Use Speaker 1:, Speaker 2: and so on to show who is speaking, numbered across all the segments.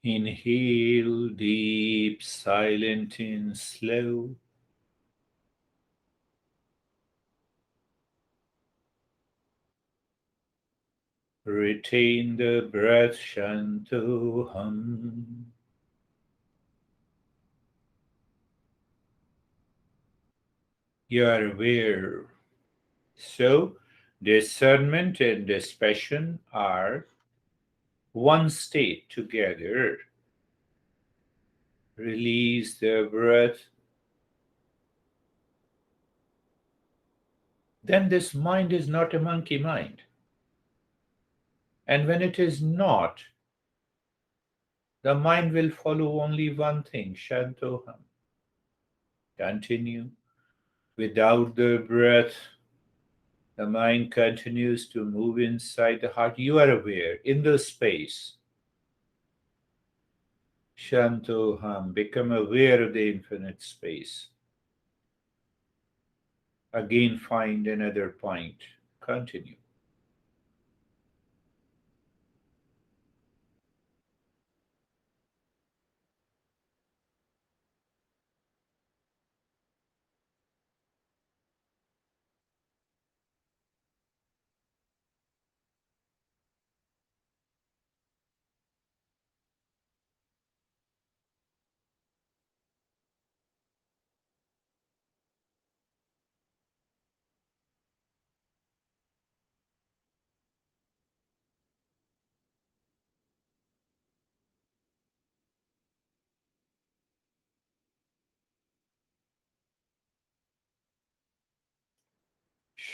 Speaker 1: Inhale deep, silent and slow. Retain the breath, Shantoham. You are aware. So, discernment and dispassion are one state together. Release the breath. Then this mind is not a monkey mind. And when it is not, the mind will follow only one thing, Shantoham. Continue. Without the breath, the mind continues to move inside the heart. You are aware in the space. Shantoham. Become aware of the infinite space. Again, find another point. Continue.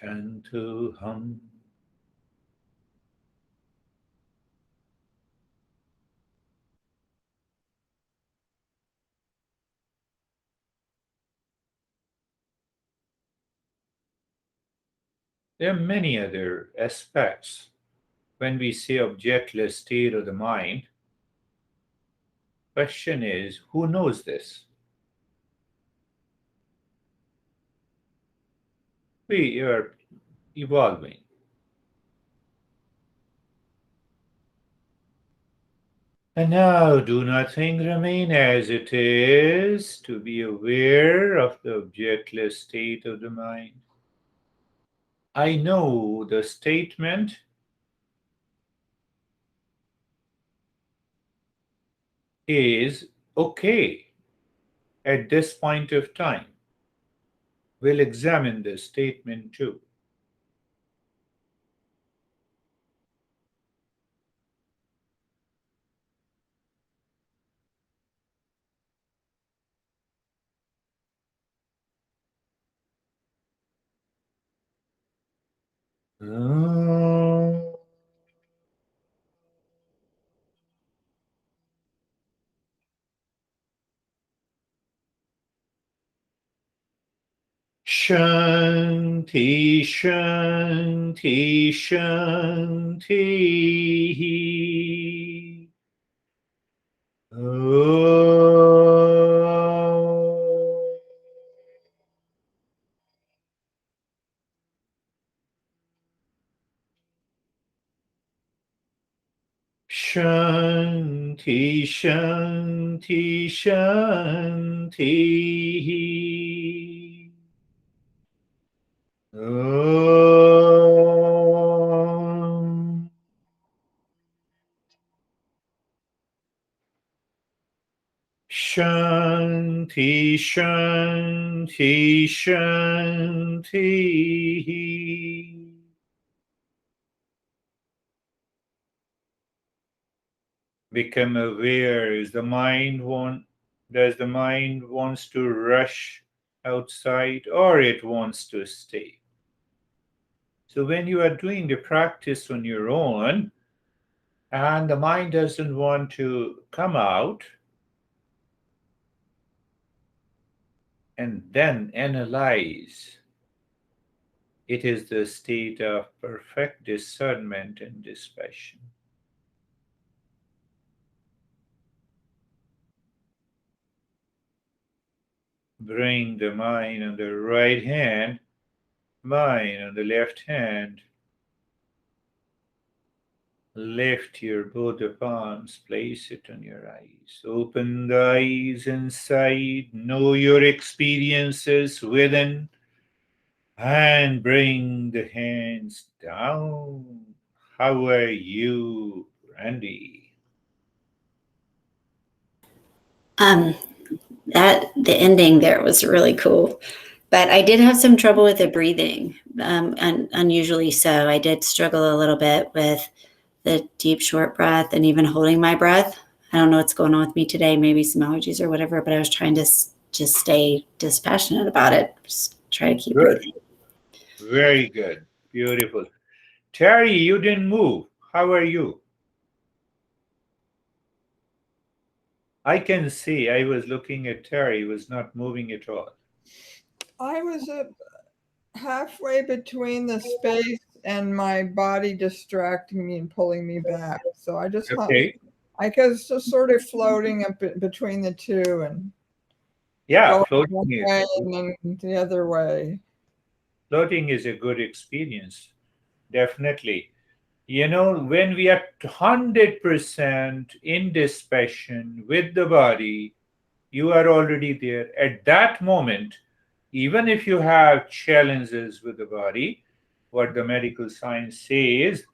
Speaker 1: Shantoham. There are many other aspects. When we say objectless state of the mind, question is, who knows this? We are evolving. And now do nothing, remain as it is, to be aware of the objectless state of the mind. I know the statement is okay at this point of time. We'll examine this statement too. Shanti, Shanti, Shanti. Oh. Shanti, Shanti, Shanti. Om. Shanti, Shanti, Shanti. Become aware. Does the mind wants to rush outside or it wants to stay? So when you are doing the practice on your own and the mind doesn't want to come out, and then analyze, it is the state of perfect discernment and dispassion. Bring the mind on the right hand, mind on the left hand. Lift your both the palms, place it on your eyes. Open the eyes inside, know your experiences within, and bring the hands down. How are you, Randy?
Speaker 2: Um, that the ending there was really cool, but I did have some trouble with the breathing, unusually so. I did struggle a little bit with the deep, short breath and even holding my breath. I don't know what's going on with me today, maybe some allergies or whatever, but I was trying to just stay dispassionate about it, just try to keep
Speaker 1: Good.
Speaker 2: breathing.
Speaker 1: Very good. Beautiful. Terry, you didn't move. How are you? I can see. I was looking at Terry, he was not moving at all.
Speaker 3: I was halfway between the space and my body distracting me and pulling me back. So I just
Speaker 1: Okay.
Speaker 3: I was just sort of floating up between the two and
Speaker 1: Yeah,
Speaker 3: going one
Speaker 1: floating
Speaker 3: way and then the other way.
Speaker 1: is a good experience. Definitely. You know, when we are 100% in dispassion with the body, you are already there. At that moment, even if you have challenges with the body, what the medical science says,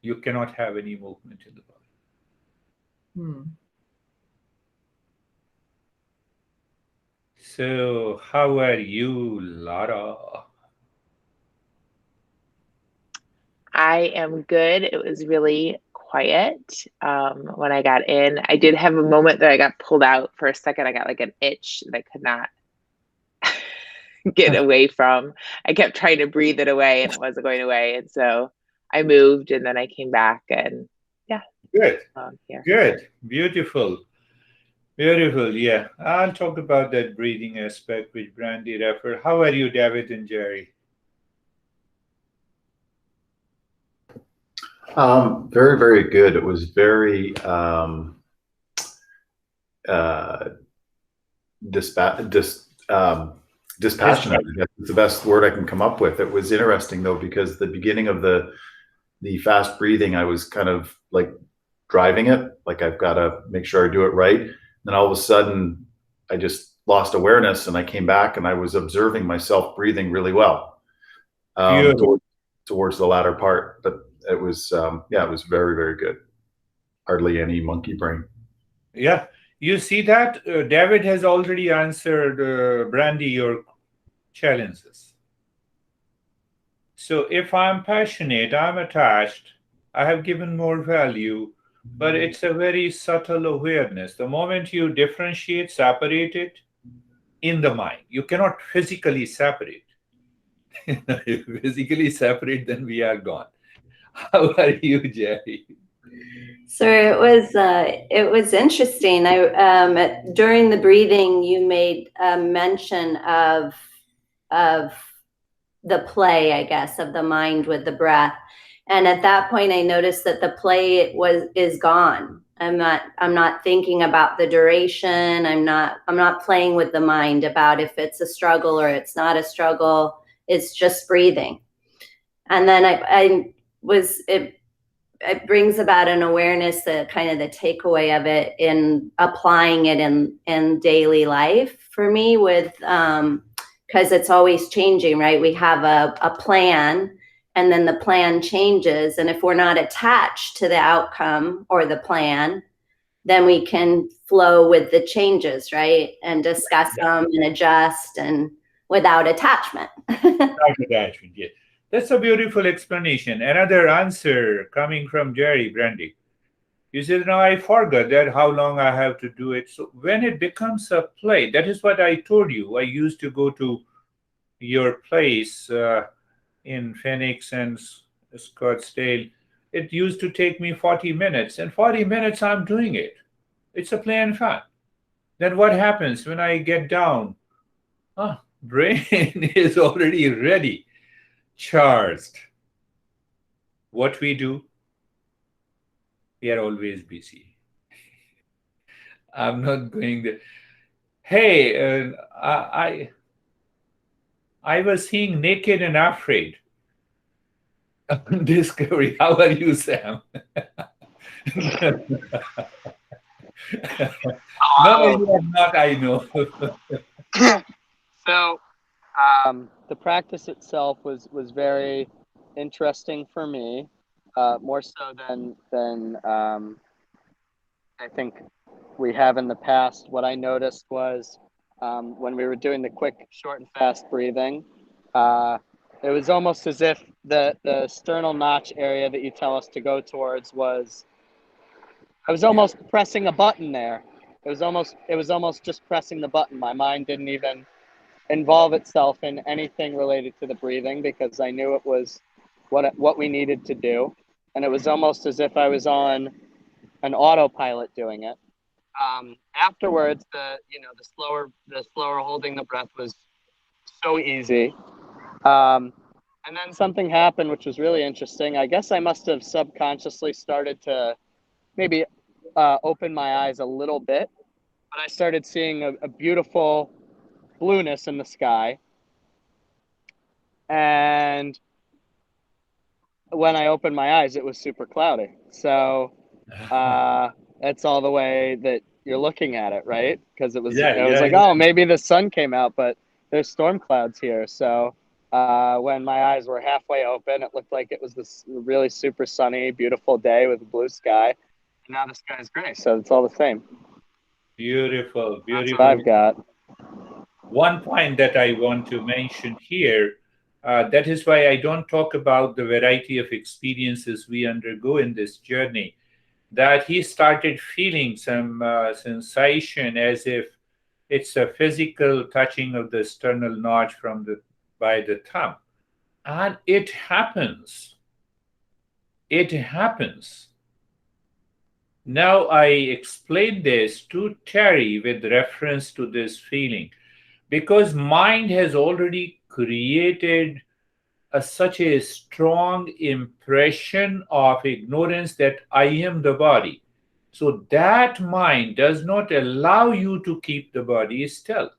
Speaker 1: you cannot have any movement in the body.
Speaker 3: Hmm.
Speaker 1: So, how are you, Lara?
Speaker 4: I am good. It was really quiet when I got in. I did have a moment that I got pulled out for a second. I got like an itch that I could not get away from. I kept trying to breathe it away and it wasn't going away. And so I moved and then I came back and yeah,
Speaker 1: Good,
Speaker 4: here.
Speaker 1: good, beautiful, beautiful. Yeah, I'll talk about that breathing aspect which Brandy referred. How are you, David and Jerry?
Speaker 5: Very, very good. It was very dispa- dis, dispassionate. I guess is the best word I can come up with. It was interesting though because the beginning of the fast breathing, I was kind of like driving it, like I've got to make sure I do it right. Then all of a sudden, I just lost awareness, and I came back, and I was observing myself breathing really well
Speaker 1: Beautiful.
Speaker 5: towards the latter part. But it was yeah, it was very, very good. Hardly any monkey brain.
Speaker 1: Yeah, you see that David has already answered, Brandy, your challenges. So if I'm passionate, I'm attached, I have given more value, but it's a very subtle awareness. The moment you differentiate, separate it in the mind, you cannot physically separate. If you physically separate, then we are gone. How are you, Jerry?
Speaker 2: So it was interesting. During the breathing, you made a mention of the play, I guess, of the mind with the breath. And at that point, I noticed that the play is gone. I'm not thinking about the duration. I'm not playing with the mind about if it's a struggle or it's not a struggle. It's just breathing. And then it brings about an awareness, the kind of the takeaway of it in applying it in daily life for me with because it's always changing, right? We have a plan and then the plan changes. And if we're not attached to the outcome or the plan, then we can flow with the changes, right? And discuss them and adjust and without attachment.
Speaker 1: Without attachment, yes. That's a beautiful explanation. Another answer coming from Jerry, Brandy. You said, no, I forgot that how long I have to do it. So when it becomes a play, that is what I told you. I used to go to your place in Phoenix and Scottsdale. It used to take me 40 minutes, and 40 minutes I'm doing it. It's a play and fun. Then what happens when I get down? Ah, brain is already ready, charged. What we do, we are always busy. I'm not going there. Hey, I was seeing Naked and Afraid. Discovery. How are you, Sam? No, you are not, I know.
Speaker 6: So the practice itself was very interesting for me, more so than I think we have in the past. What I noticed was when we were doing the quick, short, and fast breathing, it was almost as if the sternal notch area that you tell us to go towards was, I was almost pressing a button there. It was almost just pressing the button. My mind didn't even involve itself in anything related to the breathing because I knew it was what we needed to do, and it was almost as if I was on an autopilot doing it. Afterwards, the slower holding the breath was so easy. And then something happened which was really interesting. I guess I must have subconsciously started to maybe open my eyes a little bit, but I started seeing a beautiful blueness in the sky. And when I opened my eyes, it was super cloudy. So that's all the way that you're looking at it, right? Because it was like, oh, maybe the sun came out, but there's storm clouds here. So when my eyes were halfway open, it looked like it was this really super sunny, beautiful day with a blue sky. And now the sky is gray, so it's all the same.
Speaker 1: Beautiful, beautiful.
Speaker 6: That's what I've got.
Speaker 1: One point that I want to mention here, that is why I don't talk about the variety of experiences we undergo in this journey, that he started feeling some sensation as if it's a physical touching of the sternal notch by the thumb. And it happens. It happens. Now I explain this to Terry with reference to this feeling, because mind has already created such a strong impression of ignorance that I am the body. So that mind does not allow you to keep the body still.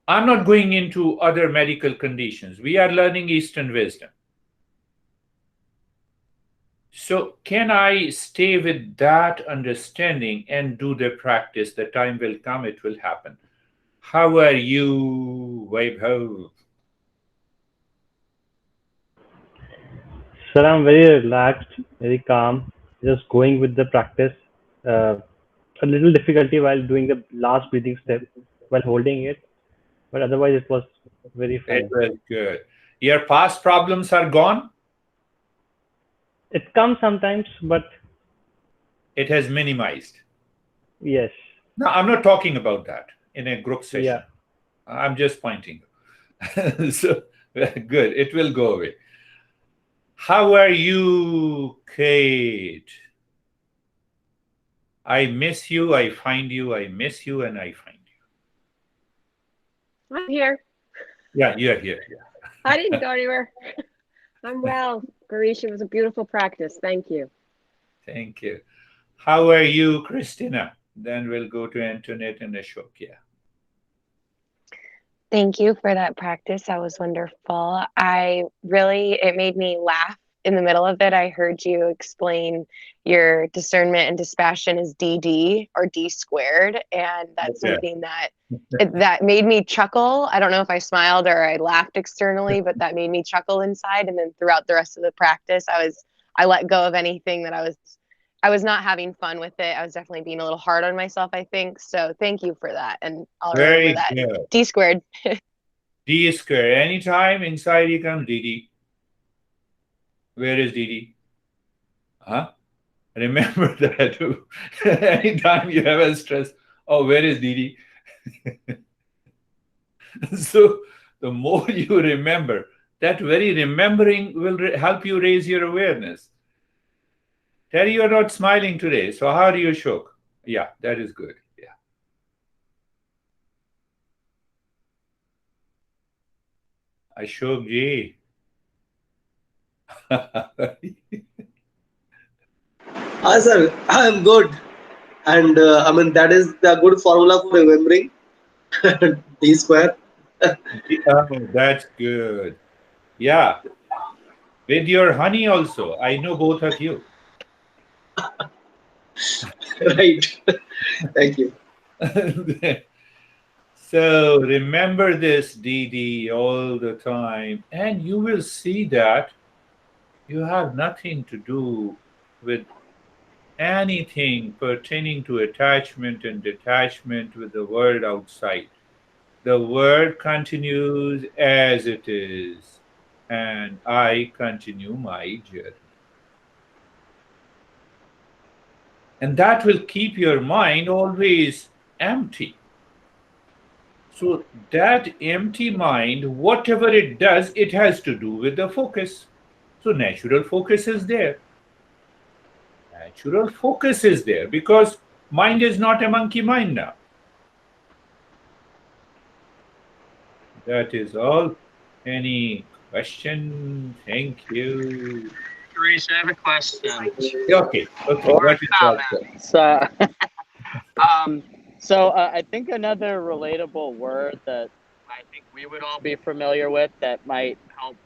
Speaker 1: I'm not going into other medical conditions. We are learning Eastern wisdom. So can I stay with that understanding and do the practice? The time will come, it will happen. How are you, Vaibhav?
Speaker 7: Sir, I'm very relaxed, very calm, just going with the practice. A little difficulty while doing the last breathing step, while holding it, but otherwise it was very fine.
Speaker 1: It was good. Your past problems are gone?
Speaker 7: It comes sometimes, but
Speaker 1: it has minimized.
Speaker 7: Yes.
Speaker 1: No, I'm not talking about that in a group session.
Speaker 7: Yeah.
Speaker 1: I'm just pointing. So good. It will go away. How are you, Kate? I miss you. I find you. I miss you, and I find you.
Speaker 8: I'm here.
Speaker 1: Yeah, you're here. Yeah.
Speaker 8: I didn't go anywhere. I'm well. Girish, it was a beautiful practice. Thank you.
Speaker 1: Thank you. How are you, Christina? Then we'll go to Antoinette and Ashok. Yeah.
Speaker 9: Thank you for that practice. That was wonderful. It made me laugh in the middle of it. I heard you explain your discernment and dispassion is DD or D squared. And that's something that made me chuckle. I don't know if I smiled or I laughed externally, but that made me chuckle inside. And then throughout the rest of the practice, I let go of anything that I was not having fun with it. I was definitely being a little hard on myself, I think. So thank you for that. And I'll remember that.
Speaker 1: Good.
Speaker 9: D squared.
Speaker 1: D squared. Anytime inside you come DD. Where is DD? Huh? Remember that. Anytime you have a stress, oh, where is DD? So the more you remember, that very remembering will help you raise your awareness. Terry, you're not smiling today. So how are you, Ashok? Yeah, that is good. Yeah. Ashok ji.
Speaker 10: Hi, sir. I'm good. And that is the good formula for remembering D square.
Speaker 1: Oh, that's good. Yeah. With your honey also. I know both of you.
Speaker 10: Right. Thank you.
Speaker 1: So remember this, DD, all the time, and you will see that you have nothing to do with anything pertaining to attachment and detachment with the world outside. The world continues as it is, and I continue my journey. And that will keep your mind always empty. So, that empty mind, whatever it does, it has to do with the focus. So, natural focus is there. Natural focus is there because mind is not a monkey mind now. That is all. Any question? Thank you.
Speaker 6: Girish, I have a question
Speaker 1: Okay.
Speaker 6: or
Speaker 1: What
Speaker 6: a
Speaker 1: is that?
Speaker 6: comment. So I think another relatable word that I think we would all be familiar with that might help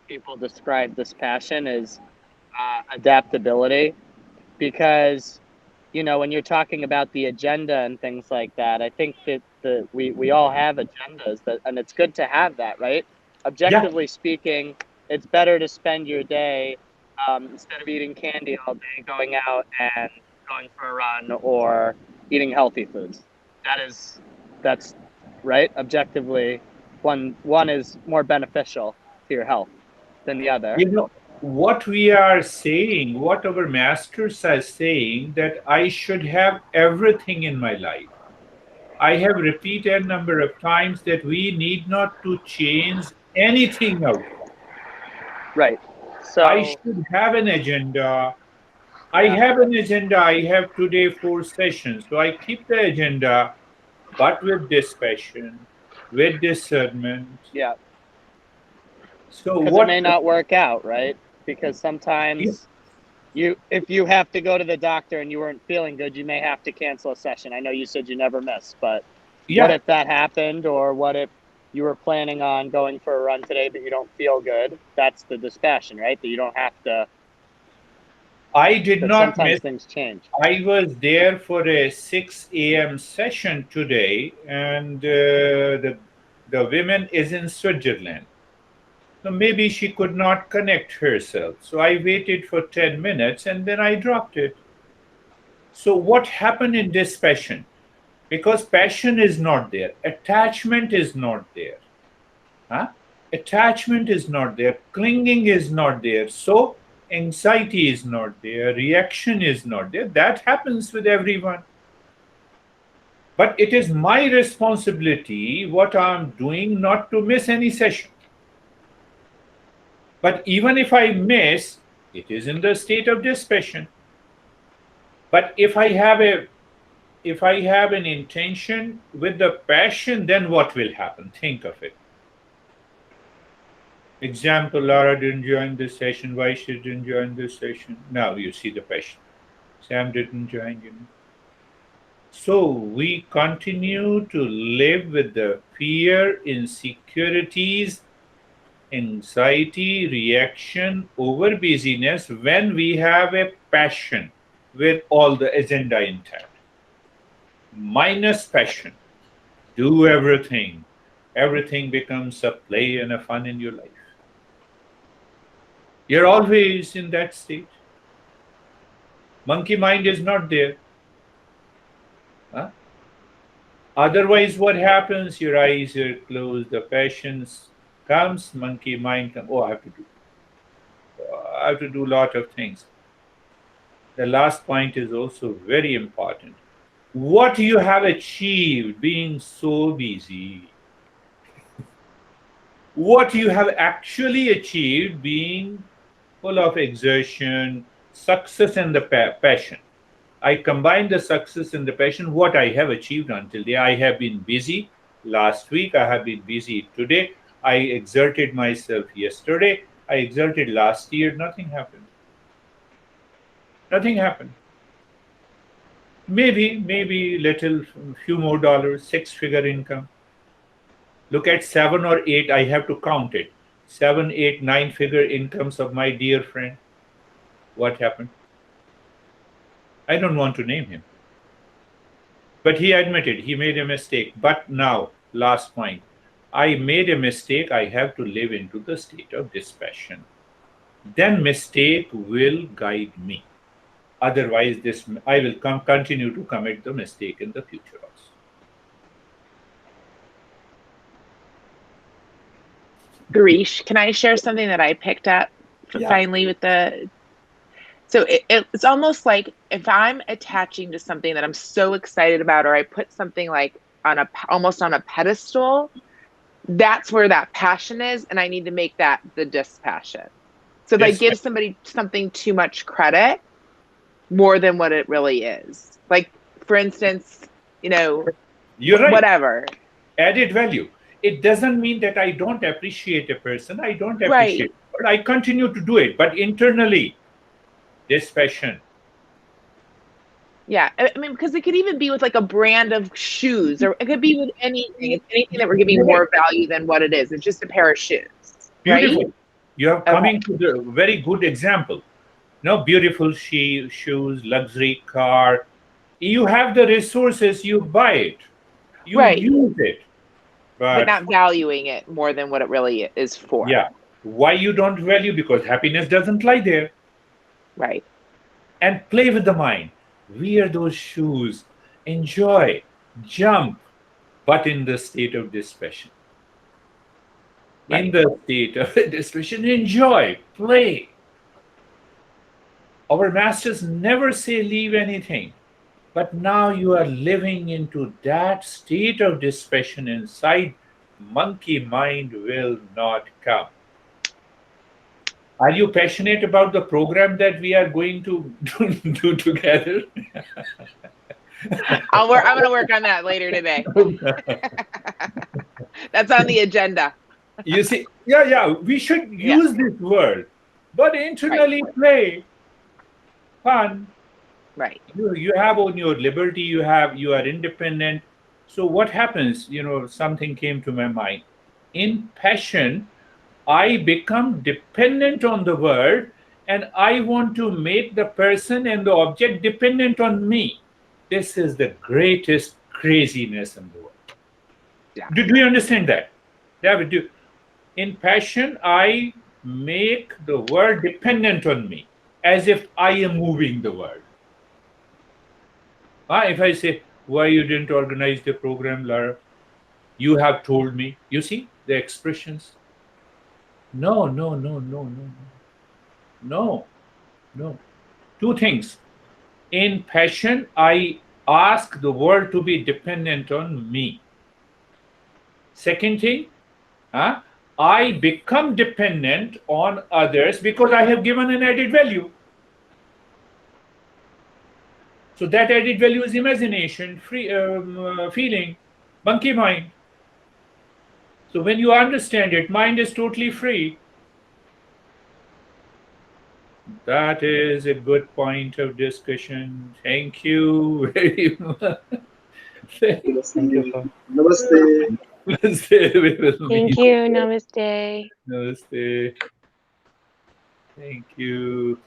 Speaker 6: people describe this passion is adaptability. Because, you know, when you're talking about the agenda and things like that, I think that we all have agendas, and it's good to have that, right? Objectively speaking, it's better to spend your day instead of eating candy all day, going out and going for a run or eating healthy foods. That's right. Objectively, one is more beneficial to your health than the other.
Speaker 1: You know, what we are saying, what our masters are saying, that I should have everything in my life. I have repeated a number of times that we need not to change anything outside.
Speaker 6: Right. So
Speaker 1: I should have an agenda. I
Speaker 6: yeah.
Speaker 1: have an agenda. I have today 4 sessions. So I keep the agenda, but with dispassion, with discernment.
Speaker 6: Yeah.
Speaker 1: So
Speaker 6: Because it
Speaker 1: what?
Speaker 6: may not work out, right? Because sometimes if you have to go to the doctor and you weren't feeling good, you may have to cancel a session. I know you said you never miss, but what if that happened, or what if you were planning on going for a run today but you don't feel good? That's the dispassion, right? That you don't have to.
Speaker 1: I did not
Speaker 6: Sometimes
Speaker 1: miss.
Speaker 6: things change.
Speaker 1: I was there for a 6 a.m. session today, and the woman is in Switzerland. So maybe she could not connect herself. So I waited for 10 minutes and then I dropped it. So what happened in this passion? Because passion is not there, attachment is not there. Huh? Attachment is not there, clinging is not there. So anxiety is not there, reaction is not there. That happens with everyone. But it is my responsibility what I'm doing not to miss any session. But even if I miss, it is in the state of dispassion. But if I have an intention with the passion, then what will happen? Think of it. Example, Lara didn't join this session. Why she didn't join this session? Now you see the passion. Sam didn't join, So we continue to live with the fear, insecurities, anxiety, reaction over busyness when we have a passion with all the agenda intact. Minus passion, do everything. Everything becomes a play and a fun in your life. You're always in that state. Monkey mind is not there. Huh? Otherwise, what happens? Your eyes are closed, the passion comes, monkey mind comes. Oh, I have to do a lot of things. The last point is also very important. What you have achieved being so busy, what you have actually achieved being full of exertion, success, and the passion. I combine the success and the passion, what I have achieved until today. I have been busy last week, I have been busy today, I exerted myself yesterday, I exerted last year, nothing happened. Nothing happened. Maybe little few more dollars, 6-figure income. Look at 7 or 8, I have to count it. 7, 8, 9-figure incomes of my dear friend. What happened? I don't want to name him. But he admitted he made a mistake. But now, last point, I made a mistake. I have to live into the state of dispassion. Then mistake will guide me. Otherwise, I will continue to commit the mistake in the future also.
Speaker 4: Girish, can I share something that I picked up finally with the... So it's almost like if I'm attaching to something that I'm so excited about, or I put something like almost on a pedestal, that's where that passion is, and I need to make that the dispassion. So if I give somebody something too much credit, more than what it really is. Like, for instance, you're right. Whatever.
Speaker 1: Added value. It doesn't mean that I don't appreciate a person. I don't appreciate it, but I continue to do it. But internally, dispassion.
Speaker 4: Yeah, I mean, because it could even be with like a brand of shoes, or it could be with anything. It's anything that we're giving more value than what it is. It's just a pair of shoes.
Speaker 1: Beautiful.
Speaker 4: Right?
Speaker 1: You are coming to the very good example. Beautiful shoes, luxury car. You have the resources, you buy it. You use it.
Speaker 4: But not valuing it more than what it really is for.
Speaker 1: Yeah. Why you don't value? Because happiness doesn't lie there.
Speaker 4: Right.
Speaker 1: And play with the mind. Wear those shoes. Enjoy. Jump. But in the state of dispassion. Right. In the state of dispassion, enjoy. Play. Our masters never say leave anything. But now you are living into that state of dispassion inside. Monkey mind will not come. Are you passionate about the program that we are going to do together?
Speaker 4: I'm going to work on that later today. That's on the agenda.
Speaker 1: You see, we should use this word, but internally play, fun.
Speaker 4: Right.
Speaker 1: You have on your liberty. You are independent. So what happens? Something came to my mind. In passion, I become dependent on the world, and I want to make the person and the object dependent on me. This is the greatest craziness in the world. Yeah. Do you understand that? David, in passion, I make the world dependent on me, as if I am moving the world. If I say, why you didn't organize the program, Lara? You have told me. You see the expressions? No. Two things. In passion, I ask the world to be dependent on me. Second thing, I become dependent on others because I have given an added value. So that added value is imagination, feeling, monkey mind. So when you understand it, mind is totally free. That is a good point of discussion. Thank you very much.
Speaker 7: Thank you, sir.
Speaker 10: Namaste.
Speaker 9: Thank you. Namaste.
Speaker 1: Namaste. Thank you.